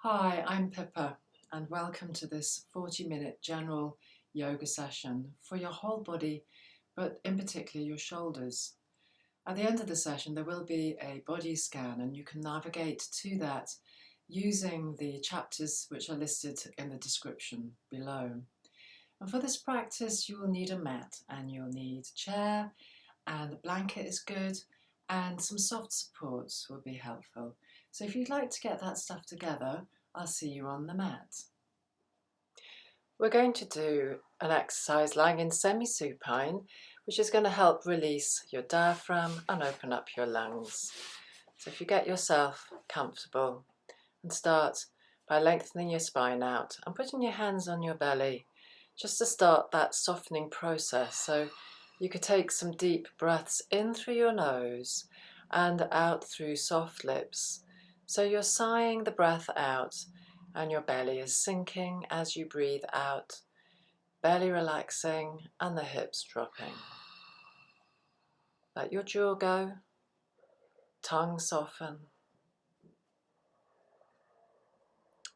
Hi, I'm Pippa and welcome to this 40-minute general yoga session for your whole body, but in particular your shoulders. At the end of the session there will be a body scan and you can navigate to that using the chapters which are listed in the description below. And for this practice you will need a mat and you'll need a chair, and a blanket is good, and some soft supports will be helpful. So if you'd like to get that stuff together, I'll see you on the mat. We're going to do an exercise lying in semi-supine, which is going to help release your diaphragm and open up your lungs. So if you get yourself comfortable, and start by lengthening your spine out and putting your hands on your belly just to start that softening process. So you could take some deep breaths in through your nose and out through soft lips. So you're sighing the breath out and your belly is sinking as you breathe out, belly relaxing and the hips dropping. Let your jaw go, tongue soften.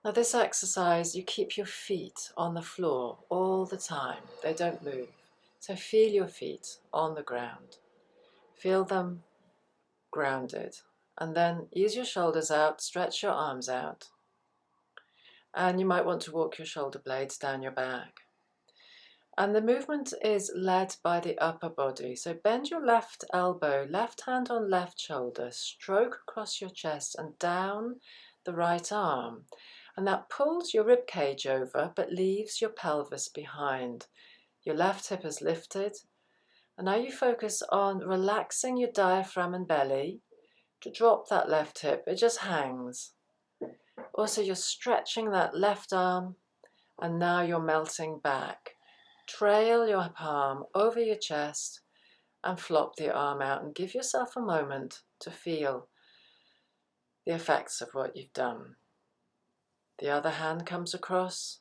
Now this exercise, you keep your feet on the floor all the time. They don't move. So feel your feet on the ground. Feel them grounded. And then use your shoulders out, stretch your arms out. And you might want to walk your shoulder blades down your back. And the movement is led by the upper body. So bend your left elbow, left hand on left shoulder, stroke across your chest and down the right arm. And that pulls your rib cage over but leaves your pelvis behind. Your left hip is lifted. And now you focus on relaxing your diaphragm and belly to drop that left hip. It just hangs. Also, you're stretching that left arm and now you're melting back. Trail your palm over your chest and flop the arm out and give yourself a moment to feel the effects of what you've done. The other hand comes across,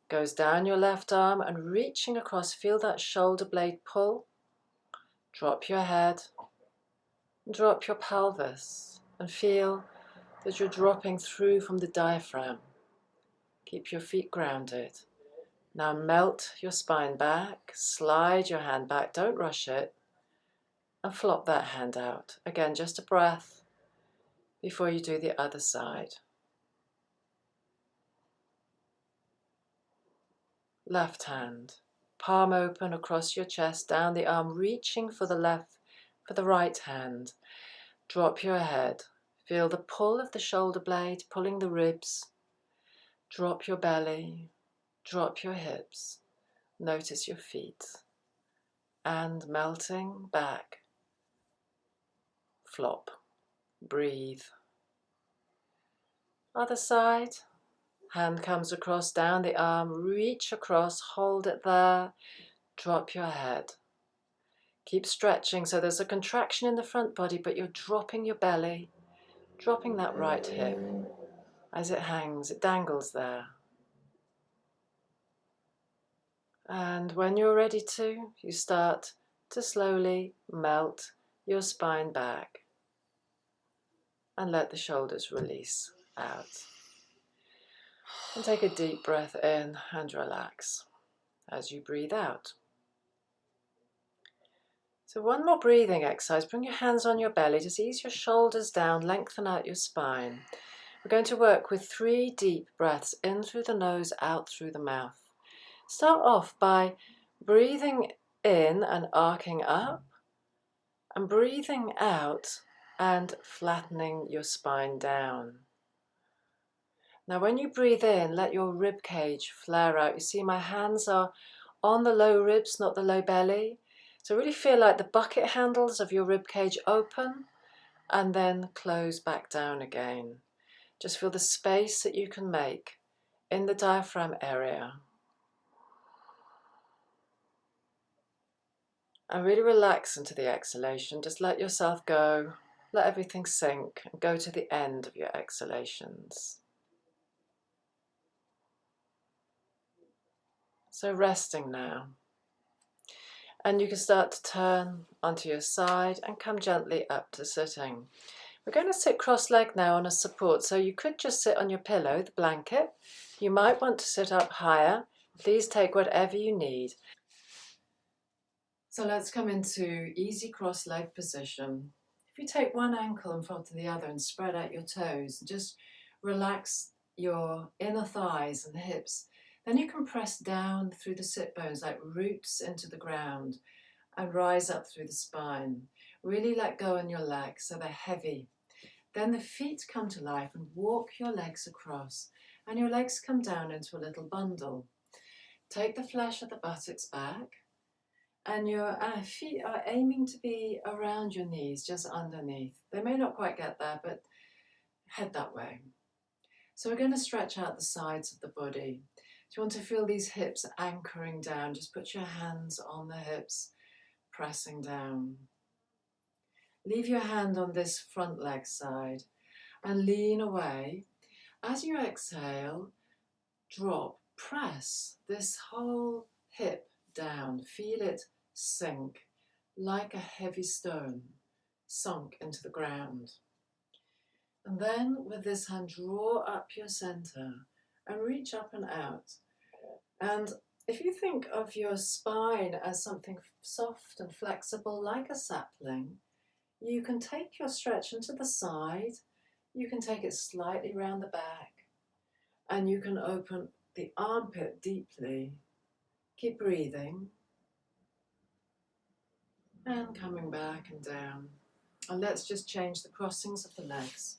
goes down your left arm and reaching across, feel that shoulder blade pull. Drop your head, drop your pelvis and feel that you're dropping through from the diaphragm. Keep your feet grounded. Now melt your spine back, slide your hand back, don't rush it, and flop that hand out. Again, just a breath before you do the other side. Left hand, palm open across your chest, down the arm, reaching for the right hand. Drop your head. Feel the pull of the shoulder blade, pulling the ribs. Drop your belly, drop your hips. Notice your feet. And melting back. Flop. Breathe. Other side. Hand comes across, down the arm, reach across, hold it there, drop your head. Keep stretching, so there's a contraction in the front body, but you're dropping your belly, dropping that right hip. As it hangs, it dangles there. And when you're ready to, you start to slowly melt your spine back and let the shoulders release out. And take a deep breath in and relax as you breathe out. So one more breathing exercise. Bring your hands on your belly, just ease your shoulders down, lengthen out your spine. We're going to work with 3 deep breaths in through the nose, out through the mouth. Start off by breathing in and arcing up, and breathing out and flattening your spine down. Now when you breathe in, let your rib cage flare out. You see my hands are on the low ribs, not the low belly. So really feel like the bucket handles of your rib cage open and then close back down again. Just feel the space that you can make in the diaphragm area. And really relax into the exhalation. Just let yourself go. Let everything sink and go to the end of your exhalations. So resting now. And you can start to turn onto your side and come gently up to sitting. We're going to sit cross-legged now on a support, so you could just sit on your pillow, the blanket. You might want to sit up higher. Please take whatever you need. So let's come into easy cross-leg position. If you take one ankle in front of the other and spread out your toes, and just relax your inner thighs and hips, then you can press down through the sit bones like roots into the ground and rise up through the spine. Really let go on your legs so they're heavy. Then the feet come to life and walk your legs across, and your legs come down into a little bundle. Take the flesh of the buttocks back, and your feet are aiming to be around your knees, just underneath. They may not quite get there, but head that way. So we're going to stretch out the sides of the body. If you want to feel these hips anchoring down, just put your hands on the hips, pressing down. Leave your hand on this front leg side and lean away. As you exhale, drop, press this whole hip down. Feel it sink like a heavy stone sunk into the ground. And then with this hand, draw up your center and reach up and out. And if you think of your spine as something soft and flexible like a sapling, you can take your stretch into the side, you can take it slightly round the back, and you can open the armpit deeply. Keep breathing and coming back and down. And let's just change the crossings of the legs.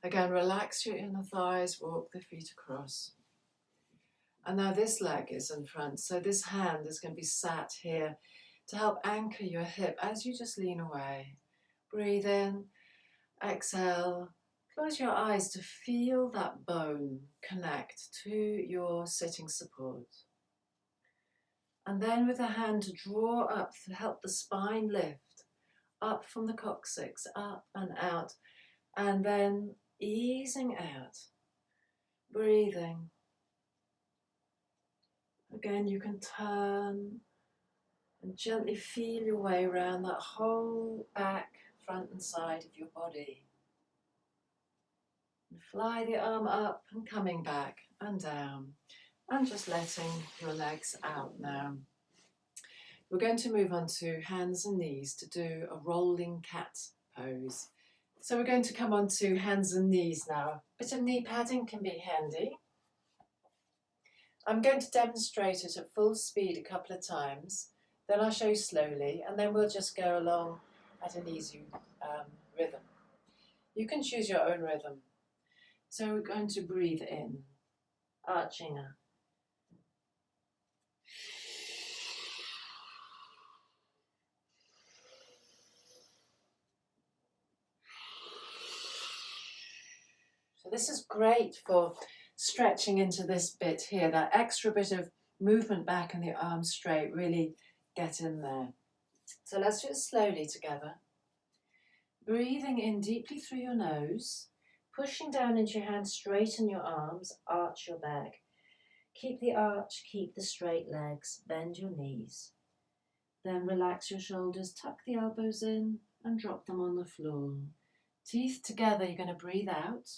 Again, relax your inner thighs, walk the feet across. And now this leg is in front, so this hand is going to be sat here to help anchor your hip as you just lean away. Breathe in, exhale, close your eyes to feel that bone connect to your sitting support. And then with the hand to draw up to help the spine lift, up from the coccyx, up and out, and then easing out, breathing. Again, you can turn and gently feel your way around that whole back, front and side of your body. And fly the arm up and coming back and down, and just letting your legs out now. We're going to move on to hands and knees to do a rolling cat pose. So we're going to come on to hands and knees now. A bit of knee padding can be handy. I'm going to demonstrate it at full speed a couple of times, then I'll show you slowly, and then we'll just go along at an easy rhythm. You can choose your own rhythm. So we're going to breathe in, arching up. So this is great for stretching into this bit here, that extra bit of movement back and the arms straight, really get in there. So let's do it slowly together. Breathing in deeply through your nose, pushing down into your hands, straighten your arms, arch your back. Keep the arch, keep the straight legs, bend your knees. Then relax your shoulders, tuck the elbows in and drop them on the floor. Teeth together, you're going to breathe out.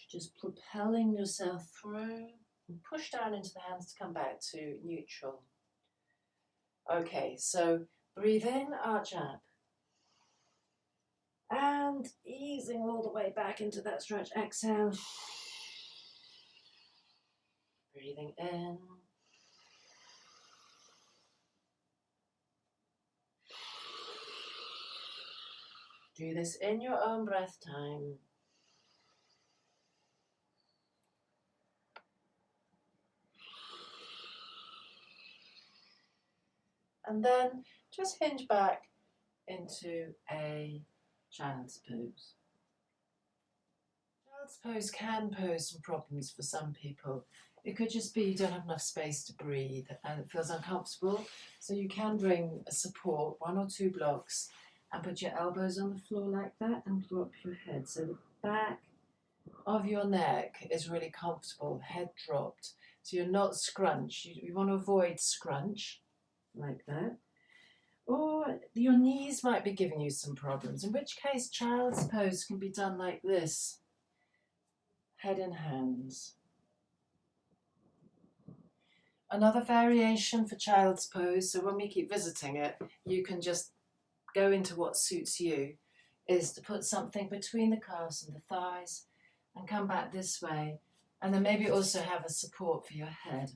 Just propelling yourself through and push down into the hands to come back to neutral. Okay, so breathe in, arch up. And easing all the way back into that stretch. Exhale. Breathing in. Do this in your own breath time. And then just hinge back into a child's pose. Child's pose can pose some problems for some people. It could just be you don't have enough space to breathe and it feels uncomfortable. So you can bring a support, 1 or 2 blocks, and put your elbows on the floor like that and drop your head. So the back of your neck is really comfortable, head dropped. So you're not scrunched. You want to avoid scrunch like that. Or your knees might be giving you some problems, in which case child's pose can be done like this, head in hands. Another variation for child's pose, so when we keep visiting it, you can just go into what suits you, is to put something between the calves and the thighs and come back this way, and then maybe also have a support for your head.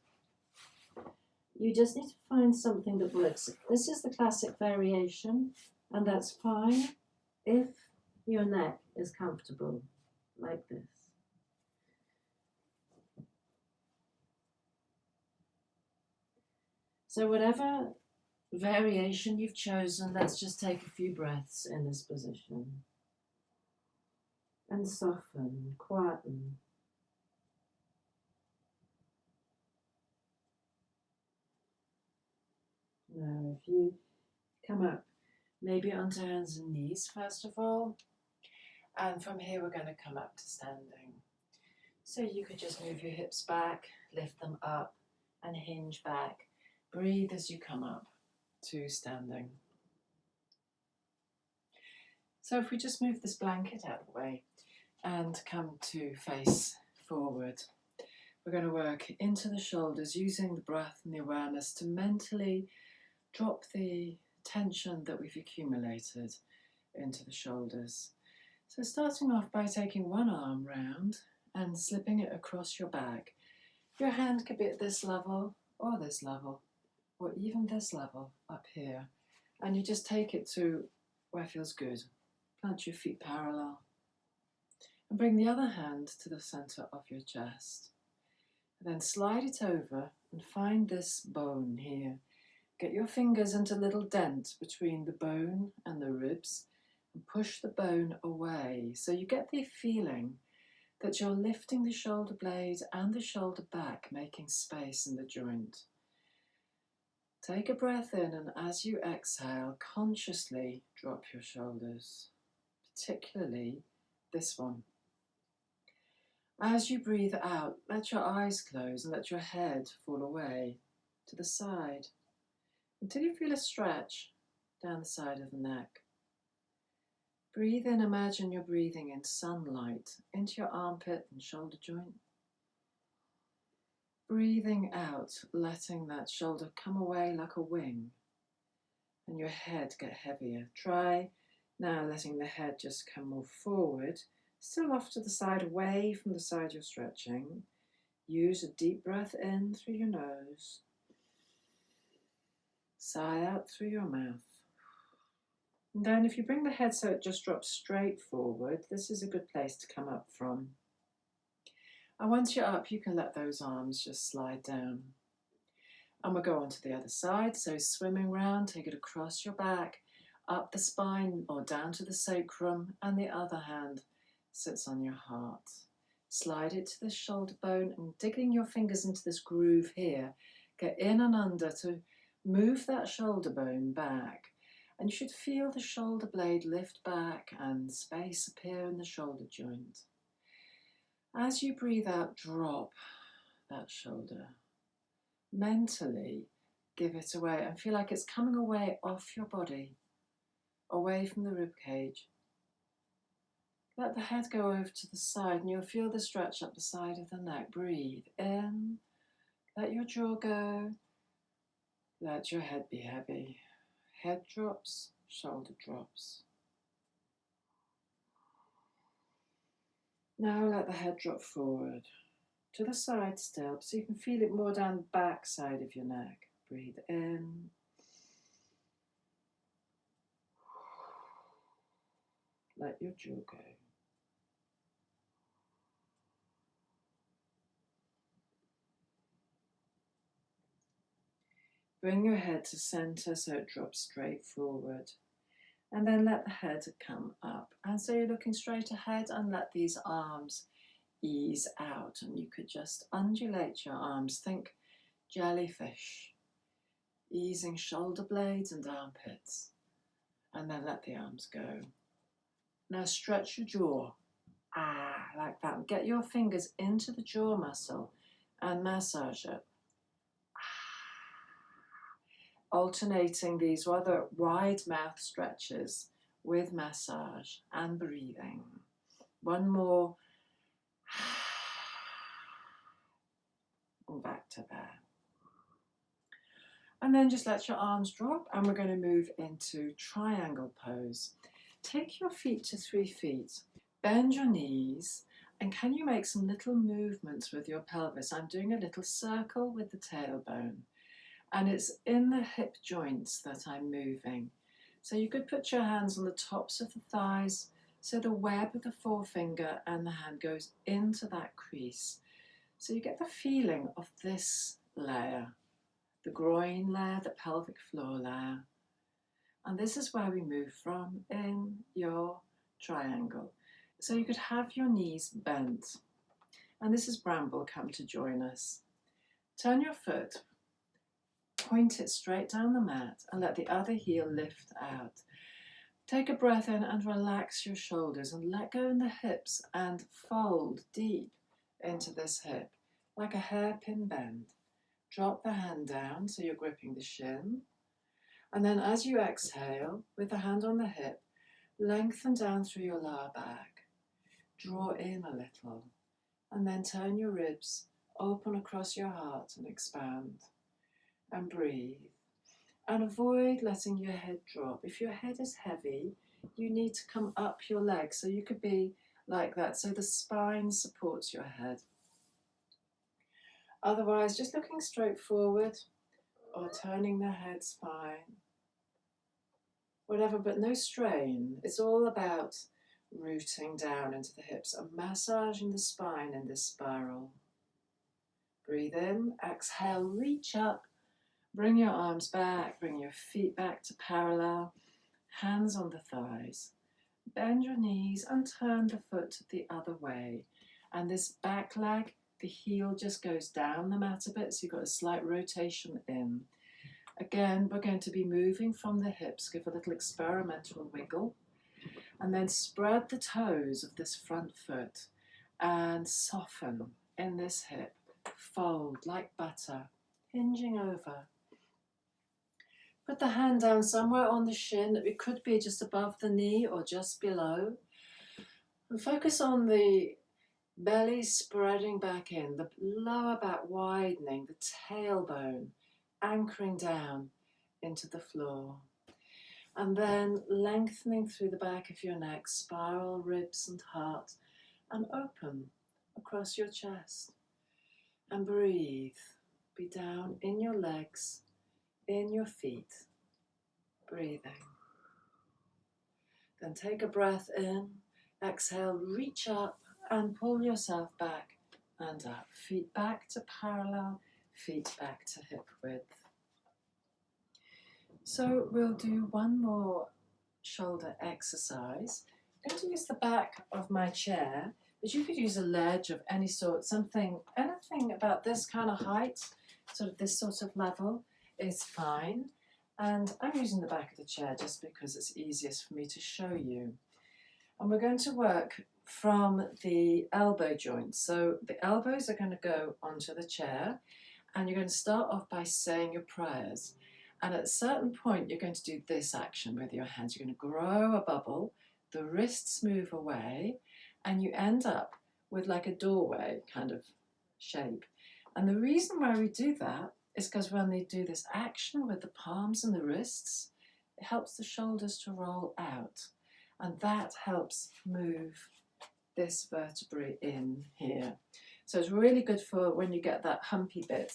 You just need to find something that works. This is the classic variation, and that's fine if your neck is comfortable, like this. So whatever variation you've chosen, let's just take a few breaths in this position. And soften, quieten. Now, if you come up, maybe onto hands and knees first of all, and from here we're going to come up to standing. So you could just move your hips back, lift them up, and hinge back. Breathe as you come up to standing. So if we just move this blanket out of the way and come to face forward, we're going to work into the shoulders using the breath and the awareness to mentally drop the tension that we've accumulated into the shoulders. So starting off by taking one arm round and slipping it across your back. Your hand could be at this level, or even this level up here. And you just take it to where it feels good. Plant your feet parallel. And bring the other hand to the center of your chest. And then slide it over and find this bone here. Get your fingers into a little dent between the bone and the ribs and push the bone away. So you get the feeling that you're lifting the shoulder blade and the shoulder back, making space in the joint. Take a breath in, and as you exhale, consciously drop your shoulders, particularly this one. As you breathe out, let your eyes close and let your head fall away to the side until you feel a stretch down the side of the neck. Breathe in, imagine you're breathing in sunlight into your armpit and shoulder joint. Breathing out, letting that shoulder come away like a wing and your head get heavier. Try now letting the head just come more forward, still off to the side, away from the side you're stretching. Use a deep breath in through your nose. Sigh out through your mouth. And then if you bring the head so it just drops straight forward, this is a good place to come up from. And once you're up, you can let those arms just slide down. And we'll go on to the other side. So swimming round, take it across your back, up the spine or down to the sacrum, and the other hand sits on your heart. Slide it to the shoulder bone and digging your fingers into this groove here. Get in and under to move that shoulder bone back. And you should feel the shoulder blade lift back and space appear in the shoulder joint. As you breathe out, drop that shoulder. Mentally give it away and feel like it's coming away off your body, away from the rib cage. Let the head go over to the side and you'll feel the stretch up the side of the neck. Breathe in, let your jaw go, let your head be heavy. Head drops, shoulder drops. Now let the head drop forward, to the side still, so you can feel it more down the back side of your neck. Breathe in. Let your jaw go. Bring your head to center so it drops straight forward. And then let the head come up. And so you're looking straight ahead and let these arms ease out. And you could just undulate your arms. Think jellyfish. Easing shoulder blades and armpits. And then let the arms go. Now stretch your jaw. Like that. Get your fingers into the jaw muscle and massage it. alternating these rather wide mouth stretches with massage and breathing. One more. And back to there. And then just let your arms drop, and we're going to move into triangle pose. Take your feet to 3 feet, bend your knees, and can you make some little movements with your pelvis? I'm doing a little circle with the tailbone, and it's in the hip joints that I'm moving. So you could put your hands on the tops of the thighs, so the web of the forefinger and the hand goes into that crease. So you get the feeling of this layer, the groin layer, the pelvic floor layer. And this is where we move from in your triangle. So you could have your knees bent. And this is Bramble come to join us. Turn your foot, point it straight down the mat, and let the other heel lift out. Take a breath in and relax your shoulders and let go in the hips and fold deep into this hip like a hairpin bend. Drop the hand down so you're gripping the shin. And then as you exhale, with the hand on the hip, lengthen down through your lower back. Draw in a little. And then turn your ribs open across your heart and expand. And breathe. And avoid letting your head drop. If your head is heavy, you need to come up your legs. So you could be like that, so the spine supports your head. Otherwise, just looking straight forward or turning the head, spine, whatever, but no strain. It's all about rooting down into the hips and massaging the spine in this spiral. Breathe in, exhale, reach up, bring your arms back, bring your feet back to parallel, hands on the thighs. Bend your knees and turn the foot the other way. And this back leg, the heel just goes down the mat a bit, so you've got a slight rotation in. Again, we're going to be moving from the hips, give a little experimental wiggle, and then spread the toes of this front foot and soften in this hip. Fold like butter, hinging over. Put the hand down somewhere on the shin. It could be just above the knee or just below. And focus on the belly spreading back in, the lower back widening, the tailbone anchoring down into the floor. And then lengthening through the back of your neck, spiral ribs and heart, and open across your chest. And breathe. Be down in your legs, in your feet. Breathing. Then take a breath in, exhale, reach up and pull yourself back and up. Feet back to parallel, feet back to hip width. So we'll do one more shoulder exercise. I'm going to use the back of my chair, but you could use a ledge of any sort, anything about this kind of height, sort of this sort of level is fine. And I'm using the back of the chair just because it's easiest for me to show you. And we're going to work from the elbow joints. So the elbows are going to go onto the chair, and you're going to start off by saying your prayers. And at a certain point, you're going to do this action with your hands. You're going to grow a bubble, the wrists move away, and you end up with like a doorway kind of shape. And the reason why we do that is because when they do this action with the palms and the wrists, it helps the shoulders to roll out. And that helps move this vertebrae in here. So it's really good for when you get that humpy bit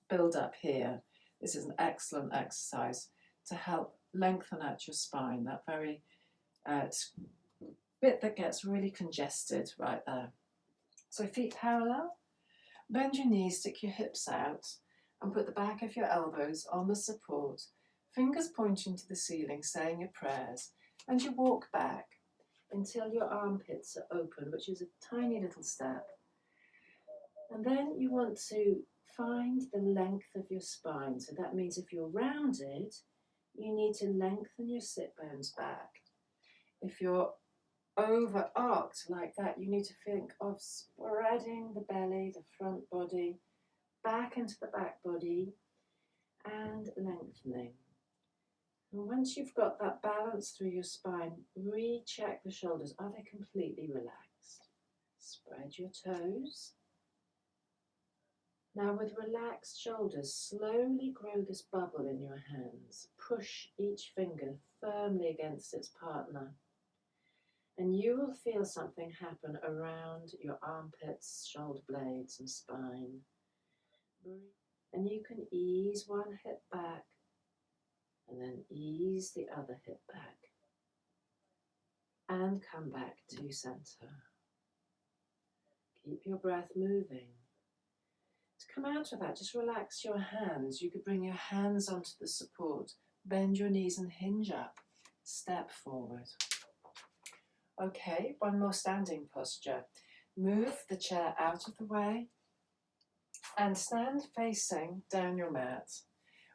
build up here. This is an excellent exercise to help lengthen out your spine, that very bit that gets really congested right there. So feet parallel, bend your knees, stick your hips out, and put the back of your elbows on the support, fingers pointing to the ceiling, saying your prayers, and you walk back until your armpits are open, which is a tiny little step. And then you want to find the length of your spine. So that means if you're rounded, you need to lengthen your sit bones back. If you're over-arched like that, you need to think of spreading the belly, the front body, back into the back body, and lengthening. And once you've got that balance through your spine, recheck the shoulders. Are they completely relaxed? Spread your toes. Now with relaxed shoulders, slowly grow this bubble in your hands. Push each finger firmly against its partner. And you will feel something happen around your armpits, shoulder blades and spine. And you can ease one hip back and then ease the other hip back. And come back to center. Keep your breath moving. To come out of that, just relax your hands. You could bring your hands onto the support, bend your knees and hinge up. Step forward. Okay, one more standing posture. Move the chair out of the way and stand facing down your mat.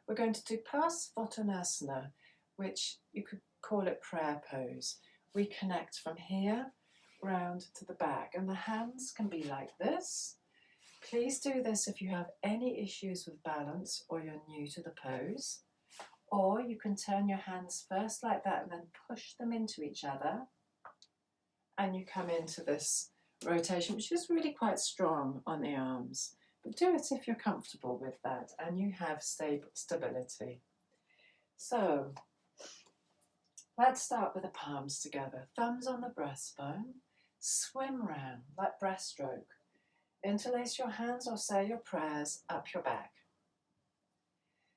We're going to do Parsvottanasana, which you could call it prayer pose. We connect from here round to the back, and the hands can be like this. Please do this if you have any issues with balance or you're new to the pose. Or you can turn your hands first like that and then push them into each other. And you come into this rotation, which is really quite strong on the arms. But do it if you're comfortable with that and you have stability. So let's start with the palms together. Thumbs on the breastbone. Swim round like breaststroke. Interlace your hands or say your prayers up your back.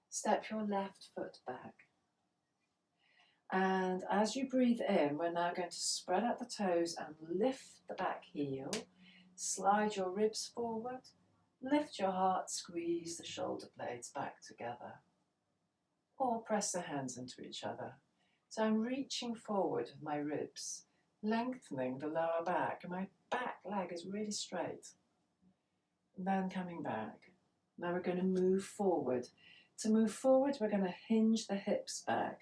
Step your left foot back. And as you breathe in, we're now going to spread out the toes and lift the back heel. Slide your ribs forward. Lift your heart, squeeze the shoulder blades back together. Or press the hands into each other. So I'm reaching forward with my ribs, lengthening the lower back, and my back leg is really straight. And then coming back. Now we're going to move forward. To move forward, we're going to hinge the hips back.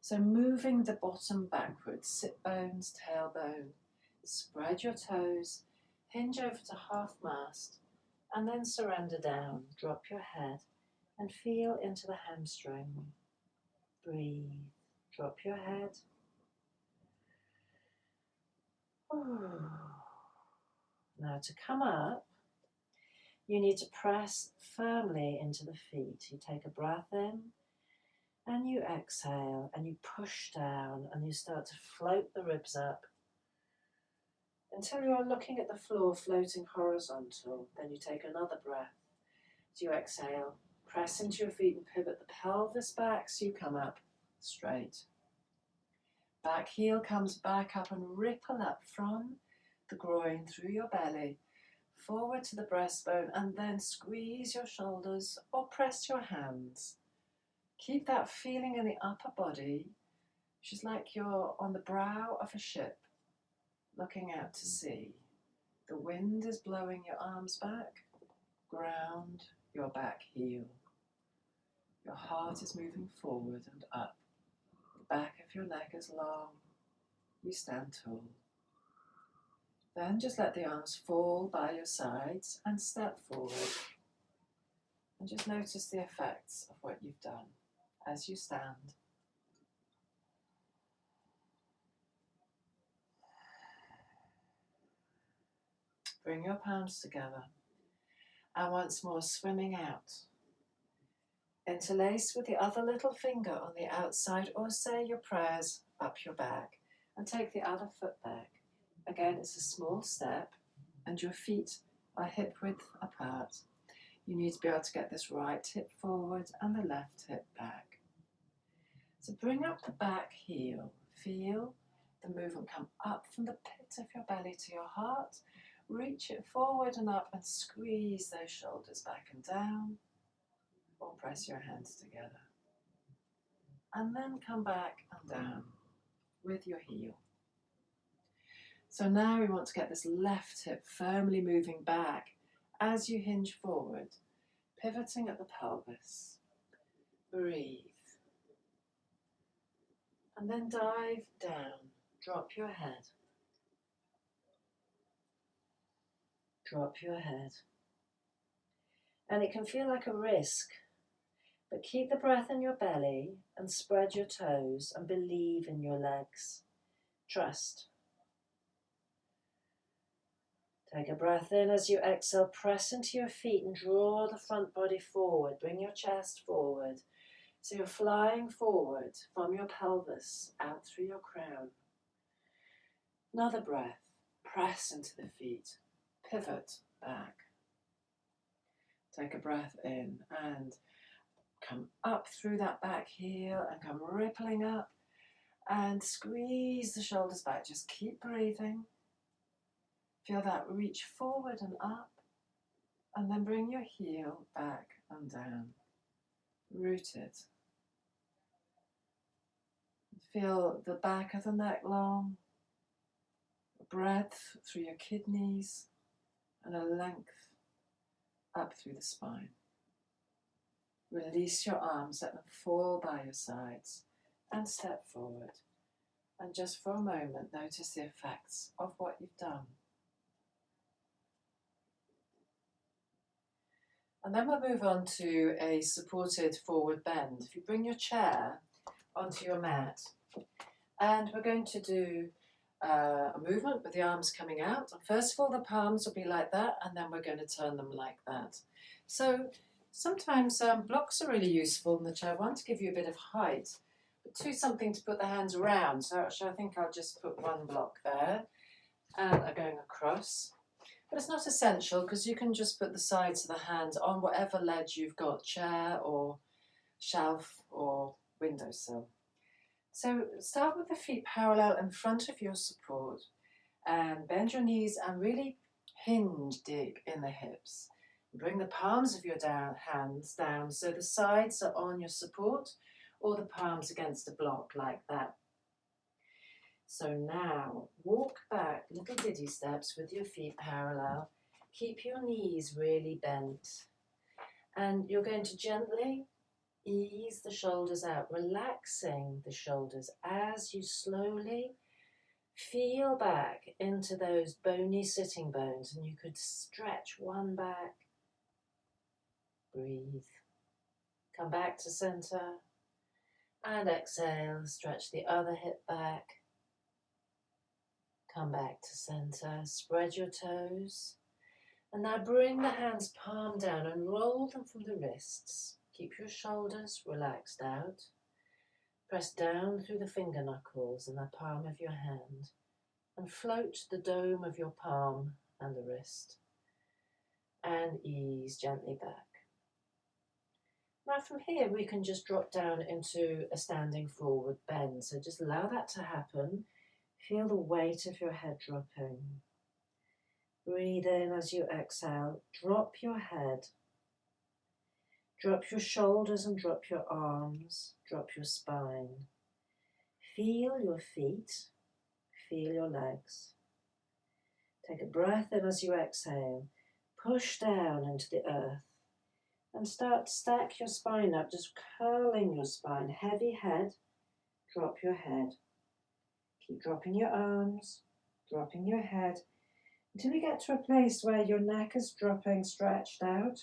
So moving the bottom backwards, sit bones, tailbone, spread your toes, hinge over to half mast, and then surrender down. Drop your head and feel into the hamstring. Breathe. Drop your head. Now to come up, you need to press firmly into the feet. You take a breath in and you exhale and you push down and you start to float the ribs up until you're looking at the floor floating horizontal. Then you take another breath. As you exhale, press into your feet and pivot the pelvis back so you come up straight. Back heel comes back up and ripple up from the groin through your belly, forward to the breastbone, and then squeeze your shoulders or press your hands. Keep that feeling in the upper body, which is like you're on the brow of a ship, looking out to sea. The wind is blowing your arms back, ground your back heel. Your heart is moving forward and up. The back of your neck is long. You stand tall. Then just let the arms fall by your sides and step forward. And just notice the effects of what you've done as you stand. Bring your palms together. And once more, swimming out. Interlace with the other little finger on the outside or say your prayers up your back. And take the other foot back. Again, it's a small step and your feet are hip width apart. You need to be able to get this right hip forward and the left hip back. So bring up the back heel. Feel the movement come up from the pit of your belly to your heart. Reach it forward and up and squeeze those shoulders back and down. Or press your hands together. And then come back and down with your heel. So now we want to get this left hip firmly moving back as you hinge forward, pivoting at the pelvis. Breathe. And then dive down. Drop your head. Drop your head. And it can feel like a risk, But keep the breath in your belly and spread your toes and believe in your legs. Trust. Take a breath in as you exhale. Press into your feet and draw the front body forward. Bring your chest forward. So you're flying forward from your pelvis out through your crown. Another breath. Press into the feet. Pivot back. Take a breath in and come up through that back heel and come rippling up and squeeze the shoulders back. Just keep breathing. Feel that reach forward and up, and then bring your heel back and down. Rooted. Feel the back of the neck long, breadth through your kidneys, and a length up through the spine. Release your arms, let them fall by your sides, and step forward. And just for a moment, notice the effects of what you've done. And then we'll move on to a supported forward bend. If you bring your chair onto your mat, and we're going to do a movement with the arms coming out. And first of all, the palms will be like that, and then we're going to turn them like that. So sometimes blocks are really useful in the chair. One, to give you a bit of height, but two, something to put the hands around. So actually I think I'll just put one block there, and I'm going across. But it's not essential, because you can just put the sides of the hands on whatever ledge you've got, chair or shelf or windowsill. So start with the feet parallel in front of your support, and bend your knees and really hinge deep in the hips. Bring the palms of your hands down so the sides are on your support, or the palms against a block like that. So now walk back little diddy steps with your feet parallel. Keep your knees really bent, and you're going to gently ease the shoulders out, relaxing the shoulders as you slowly feel back into those bony sitting bones. And you could stretch one back, breathe, come back to center, and exhale, stretch the other hip back, come back to center, spread your toes, and now bring the hands palm down and roll them from the wrists. Keep your shoulders relaxed out. Press down through the finger knuckles and the palm of your hand, and float the dome of your palm and the wrist, and ease gently back. Now from here we can just drop down into a standing forward bend, so just allow that to happen. Feel the weight of your head dropping. Breathe in as you exhale. Drop your head. Drop your shoulders and drop your arms. Drop your spine. Feel your feet. Feel your legs. Take a breath in as you exhale. Push down into the earth. And start to stack your spine up, just curling your spine. Heavy head. Drop your head. Keep dropping your arms, dropping your head, until you get to a place where your neck is dropping, stretched out,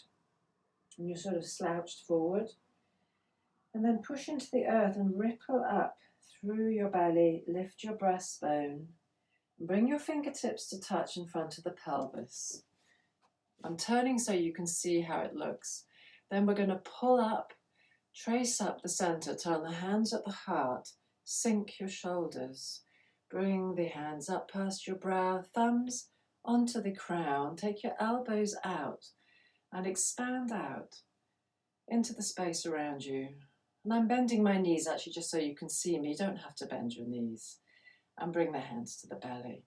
and you're sort of slouched forward. And then push into the earth and ripple up through your belly, lift your breastbone, and bring your fingertips to touch in front of the pelvis. I'm turning so you can see how it looks. Then we're going to pull up, trace up the center, turn the hands at the heart, sink your shoulders. Bring the hands up past your brow, thumbs onto the crown. Take your elbows out and expand out into the space around you. And I'm bending my knees actually just so you can see me. You don't have to bend your knees. And bring the hands to the belly.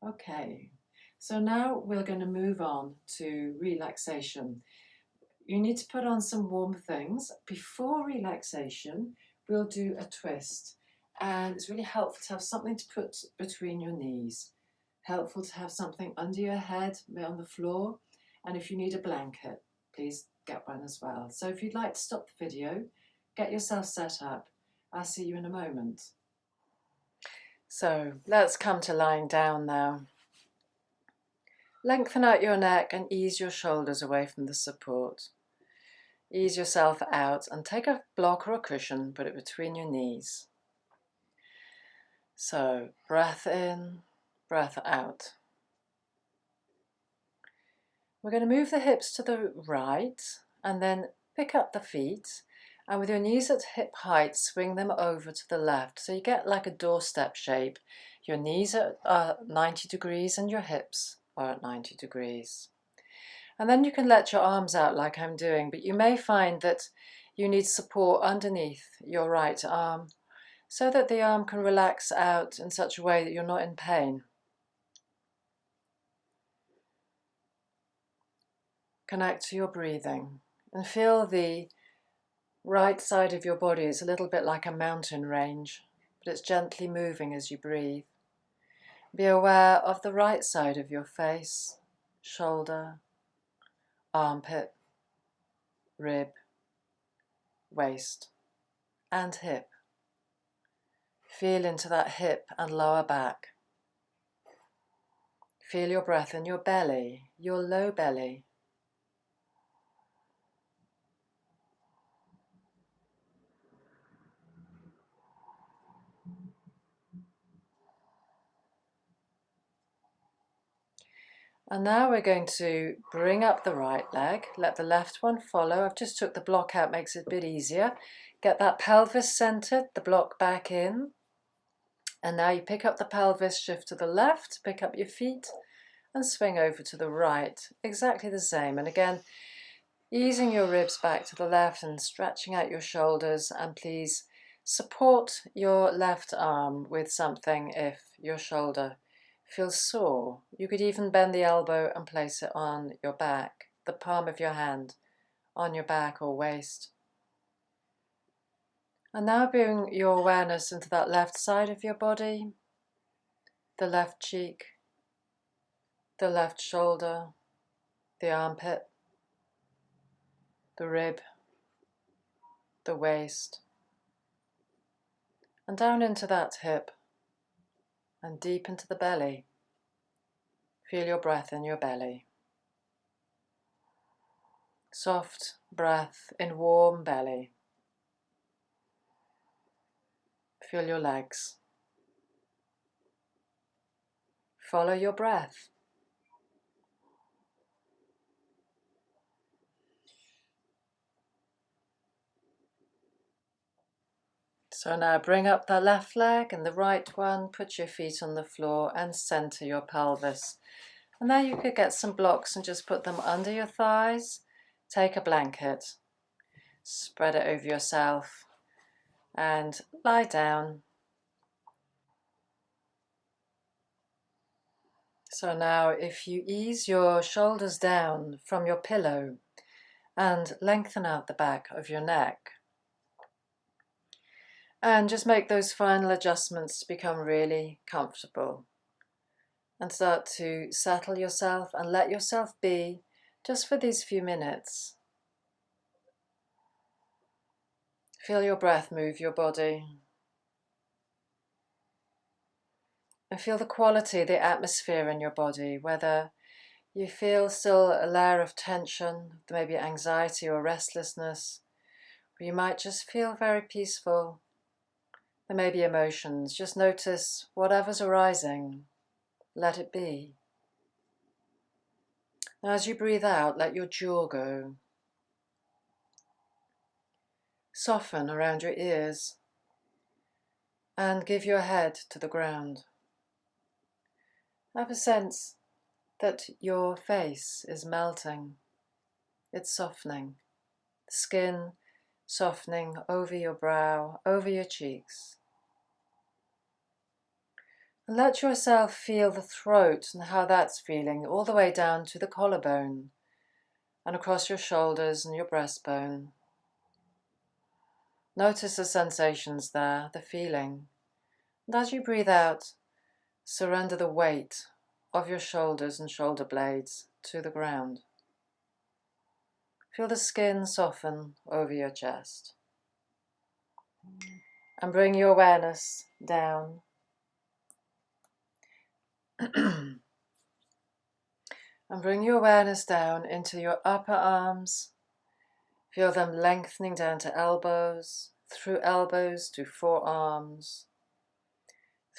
Okay, so now we're going to move on to relaxation. You need to put on some warm things. Before relaxation, we'll do a twist. And it's really helpful to have something to put between your knees. Helpful to have something under your head, on the floor. And if you need a blanket, please get one as well. So if you'd like to stop the video, get yourself set up. I'll see you in a moment. So let's come to lying down now. Lengthen out your neck and ease your shoulders away from the support. ease yourself out and take a block or a cushion, put it between your knees. So breath in, breath out. We're going to move the hips to the right and then pick up the feet, and with your knees at hip height, swing them over to the left. So you get like a doorstep shape. Your knees are 90 degrees and your hips are at 90 degrees. And then you can let your arms out like I'm doing, but you may find that you need support underneath your right arm so that the arm can relax out in such a way that you're not in pain. Connect to your breathing and feel the right side of your body is a little bit like a mountain range, but it's gently moving as you breathe. Be aware of the right side of your face, shoulder, armpit, rib, waist, and hip. Feel into that hip and lower back. Feel your breath in your belly, your low belly. And now we're going to bring up the right leg, let the left one follow. I've just took the block out, makes it a bit easier. Get that pelvis centered, the block back in. And now you pick up the pelvis, shift to the left, pick up your feet and swing over to the right. Exactly the same. And again, easing your ribs back to the left and stretching out your shoulders. And please support your left arm with something if your shoulder feels sore. You could even bend the elbow and place it on your back, the palm of your hand on your back or waist. And now bring your awareness into that left side of your body, the left cheek, the left shoulder, the armpit, the rib, the waist, and down into that hip and deep into the belly. Feel your breath in your belly. Soft breath in warm belly. Feel your legs. Follow your breath. So now bring up the left leg and the right one, put your feet on the floor and center your pelvis. And now you could get some blocks and just put them under your thighs. Take a blanket, spread it over yourself and lie down. So now if you ease your shoulders down from your pillow and lengthen out the back of your neck, and just make those final adjustments to become really comfortable. And start to settle yourself and let yourself be just for these few minutes. Feel your breath move your body. And feel the quality, the atmosphere in your body, whether you feel still a layer of tension, maybe anxiety or restlessness, or you might just feel very peaceful. There may be emotions. Just notice whatever's arising. Let it be. Now, as you breathe out, let your jaw go. Soften around your ears and give your head to the ground. Have a sense that your face is melting. It's softening. The skin softening over your brow, over your cheeks. And let yourself feel the throat and how that's feeling all the way down to the collarbone and across your shoulders and your breastbone. Notice the sensations there, the feeling. And as you breathe out, surrender the weight of your shoulders and shoulder blades to the ground. Feel the skin soften over your chest. And bring your awareness down. And bring your awareness down into your upper arms. Feel them lengthening down to elbows to forearms,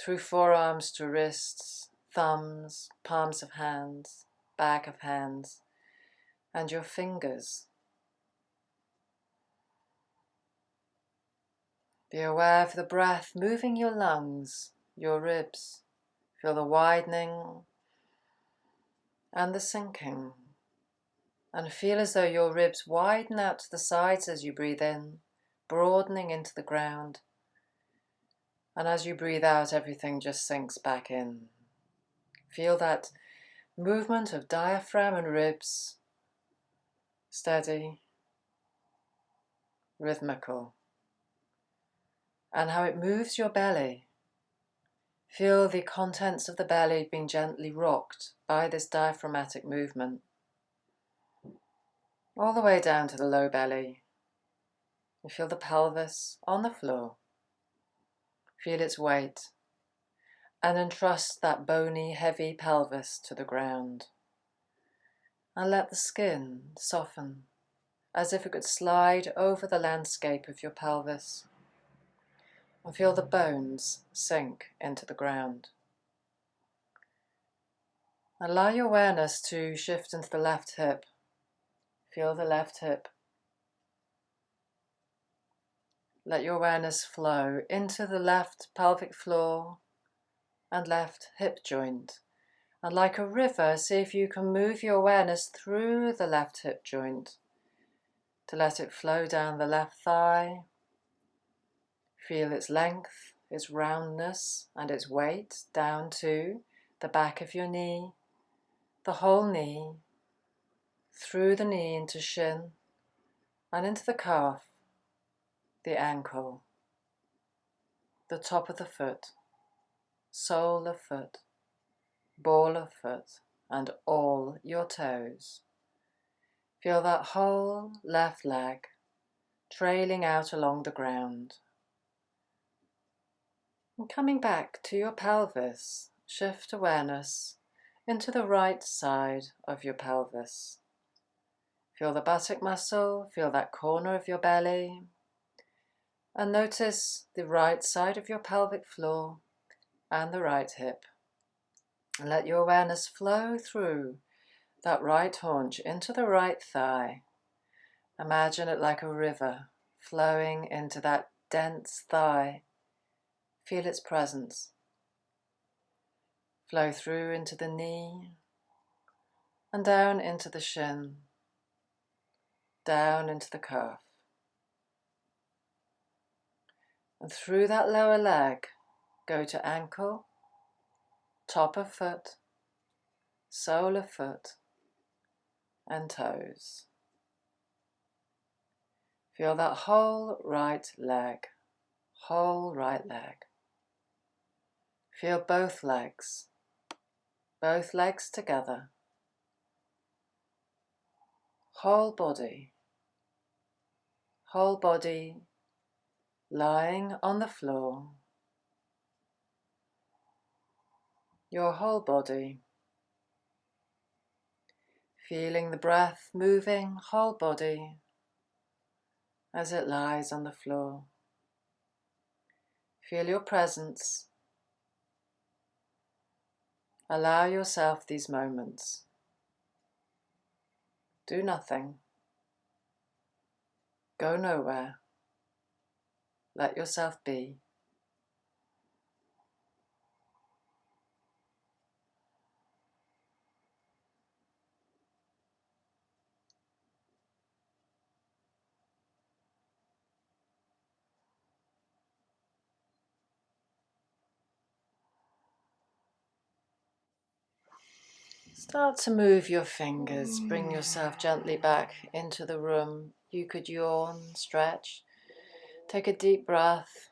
through forearms to wrists, thumbs, palms of hands, back of hands, and your fingers. Be aware of the breath moving your lungs, your ribs. Feel the widening and the sinking. And feel as though your ribs widen out to the sides as you breathe in, broadening into the ground. And as you breathe out, everything just sinks back in. Feel that movement of diaphragm and ribs, steady, rhythmical. And how it moves your belly. Feel the contents of the belly being gently rocked by this diaphragmatic movement. All the way down to the low belly. You feel the pelvis on the floor. Feel its weight. And entrust that bony, heavy pelvis to the ground. And let the skin soften, as if it could slide over the landscape of your pelvis. And feel the bones sink into the ground. Allow your awareness to shift into the left hip. Feel the left hip. Let your awareness flow into the left pelvic floor and left hip joint. And like a river, see if you can move your awareness through the left hip joint to let it flow down the left thigh. Feel its length, its roundness, and its weight down to the back of your knee, the whole knee, through the knee into shin, and into the calf, the ankle, the top of the foot, sole of foot, ball of foot, and all your toes. Feel that whole left leg trailing out along the ground. And coming back to your pelvis, shift awareness into the right side of your pelvis. Feel the buttock muscle, feel that corner of your belly, and notice the right side of your pelvic floor and the right hip. And let your awareness flow through that right haunch into the right thigh. Imagine it like a river flowing into that dense thigh. Feel its presence. Flow through into the knee and down into the shin, down into the calf. And through that lower leg, go to ankle, top of foot, sole of foot, and toes. Feel that whole right leg, whole right leg. Feel both legs together. Whole body lying on the floor. Your whole body. Feeling the breath moving, whole body, as it lies on the floor. Feel your presence. Allow yourself these moments. Do nothing. Go nowhere. Let yourself be. Start to move your fingers. Bring yourself gently back into the room. You could yawn, stretch. Take a deep breath.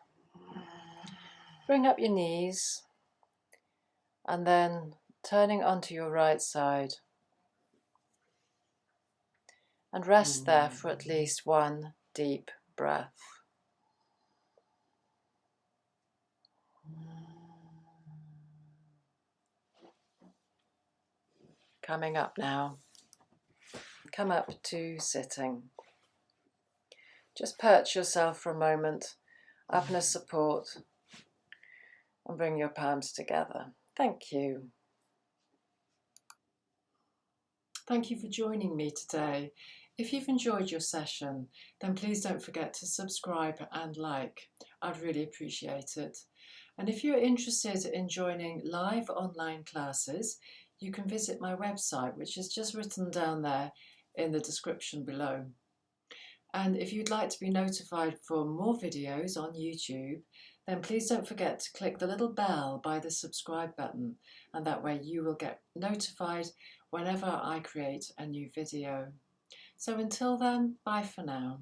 Bring up your knees. And then turning onto your right side. And rest there for at least one deep breath. Coming up now. Come up to sitting. Just perch yourself for a moment, apna support, and bring your palms together. Thank you. Thank you for joining me today. If you've enjoyed your session, then please don't forget to subscribe and like. I'd really appreciate it. And if you're interested in joining live online classes, you can visit my website, which is just written down there in the description below. And if you'd like to be notified for more videos on YouTube, then please don't forget to click the little bell by the subscribe button, and that way you will get notified whenever I create a new video. So until then, bye for now.